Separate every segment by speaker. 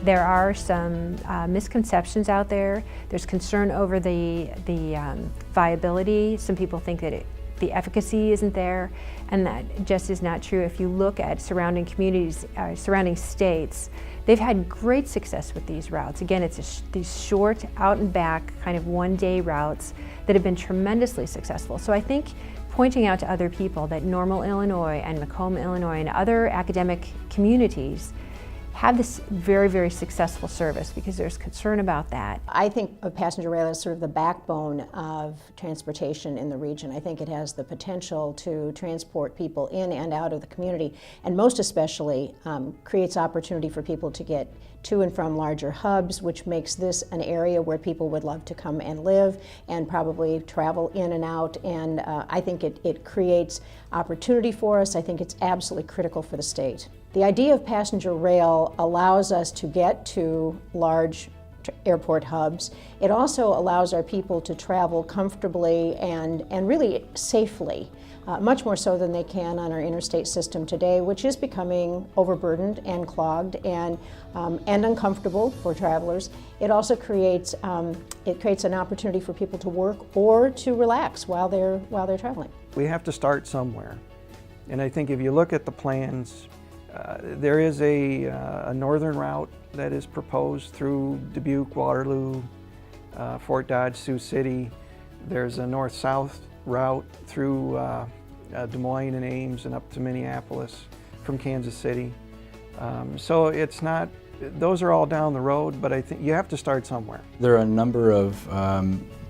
Speaker 1: There are some misconceptions out there. There's concern over the viability. Some people think that the efficacy isn't there, and that just is not true. If you look at surrounding communities, surrounding states, they've had great success with these routes. Again, it's these short, out and back, kind of one-day routes that have been tremendously successful. So I think pointing out to other people that Normal, Illinois and Macomb, Illinois and other academic communities have this very, very successful service, because there's concern about that.
Speaker 2: I think of passenger rail as sort of the backbone of transportation in the region. I think it has the potential to transport people in and out of the community, and most especially creates opportunity for people to get to and from larger hubs, which makes this an area where people would love to come and live and probably travel in and out. And I think it creates opportunity for us. I think it's absolutely critical for the state. The idea of passenger rail allows us to get to large airport hubs. It also allows our people to travel comfortably and really safely, much more so than they can on our interstate system today, which is becoming overburdened and clogged and uncomfortable for travelers. It also creates an opportunity for people to work or to relax while they're traveling.
Speaker 3: We have to start somewhere, and I think if you look at the plans, there is a northern route that is proposed through Dubuque, Waterloo, Fort Dodge, Sioux City. There's a north-south route through Des Moines and Ames and up to Minneapolis from Kansas City. So it's not, those are all down the road, but I think you have to start somewhere.
Speaker 4: There are a number of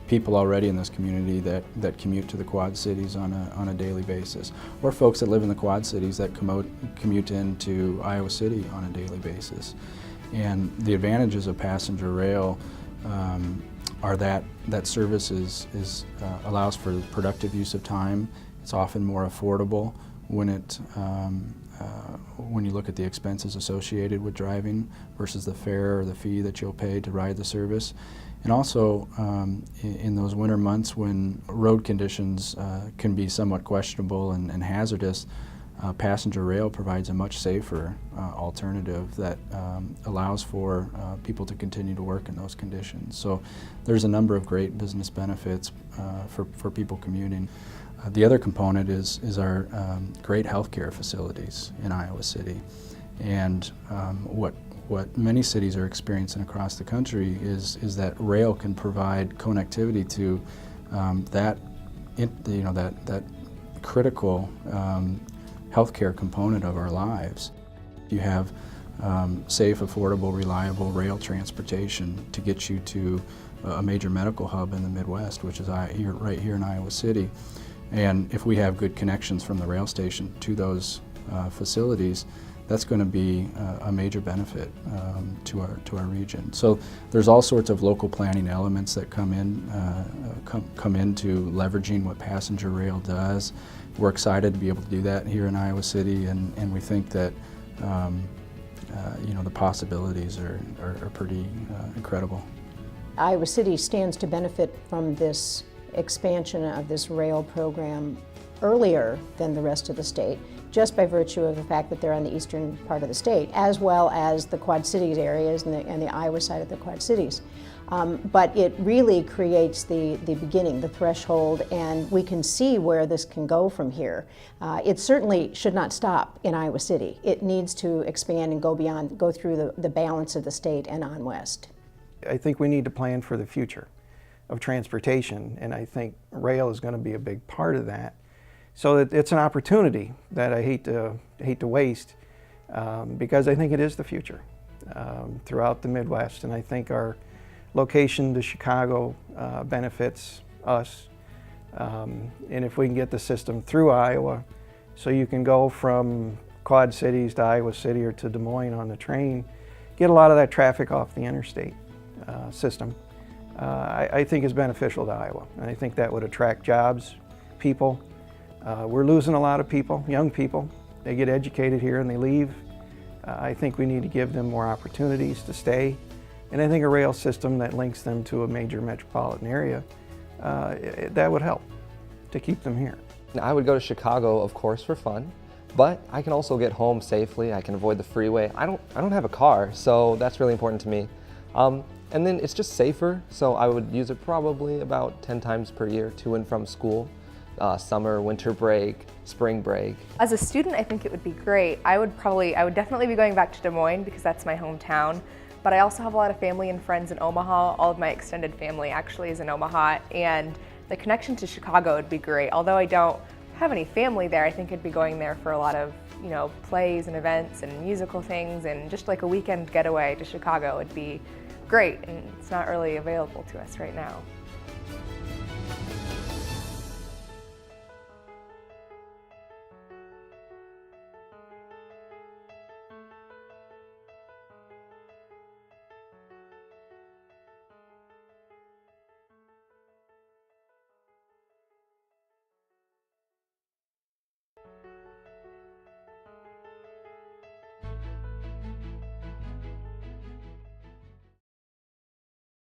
Speaker 4: people already in this community that commute to the Quad Cities on a daily basis, or folks that live in the Quad Cities that commute into Iowa City on a daily basis. And the advantages of passenger rail are that service allows for productive use of time. It's often more affordable when you look at the expenses associated with driving versus the fare or the fee that you'll pay to ride the service. And also, in those winter months when road conditions can be somewhat questionable and hazardous, passenger rail provides a much safer alternative that allows for people to continue to work in those conditions. So there's a number of great business benefits for people commuting. The other component is our great healthcare facilities in Iowa City. And what many cities are experiencing across the country is that rail can provide connectivity to that critical healthcare component of our lives. You have safe, affordable, reliable rail transportation to get you to a major medical hub in the Midwest, which is right here in Iowa City. And if we have good connections from the rail station to those facilities, that's going to be a major benefit to our region. So there's all sorts of local planning elements that come into leveraging what passenger rail does. We're excited to be able to do that here in Iowa City, and we think that the possibilities are pretty incredible.
Speaker 2: Iowa City stands to benefit from this expansion of this rail program earlier than the rest of the state, just by virtue of the fact that they're on the eastern part of the state, as well as the Quad Cities areas and the Iowa side of the Quad Cities. But it really creates the beginning, the threshold, and we can see where this can go from here. It certainly should not stop in Iowa City. It needs to expand and go beyond, go through the balance of the state and on west.
Speaker 3: I think we need to plan for the future of transportation, and I think rail is going to be a big part of that. So it's an opportunity that I hate to waste, because I think it is the future throughout the Midwest, and I think our location to Chicago benefits us. And if we can get the system through Iowa, so you can go from Quad Cities to Iowa City or to Des Moines on the train, get a lot of that traffic off the interstate system, I think is beneficial to Iowa. And I think that would attract jobs, people. We're losing a lot of people, young people. They get educated here and they leave. I think we need to give them more opportunities to stay. And I think a rail system that links them to a major metropolitan area, that would help to keep them here.
Speaker 5: I would go to Chicago, of course, for fun, but I can also get home safely. I can avoid the freeway. I don't have a car, so that's really important to me. And then it's just safer, so I would use it probably about 10 times per year to and from school, summer, winter break, spring break.
Speaker 6: As a student, I think it would be great. I would definitely be going back to Des Moines because that's my hometown, but I also have a lot of family and friends in Omaha. All of my extended family actually is in Omaha, and the connection to Chicago would be great. Although I don't have any family there, I think I'd be going there for a lot of, you know, plays and events and musical things, and just like a weekend getaway to Chicago would be great, and it's not really available to us right now.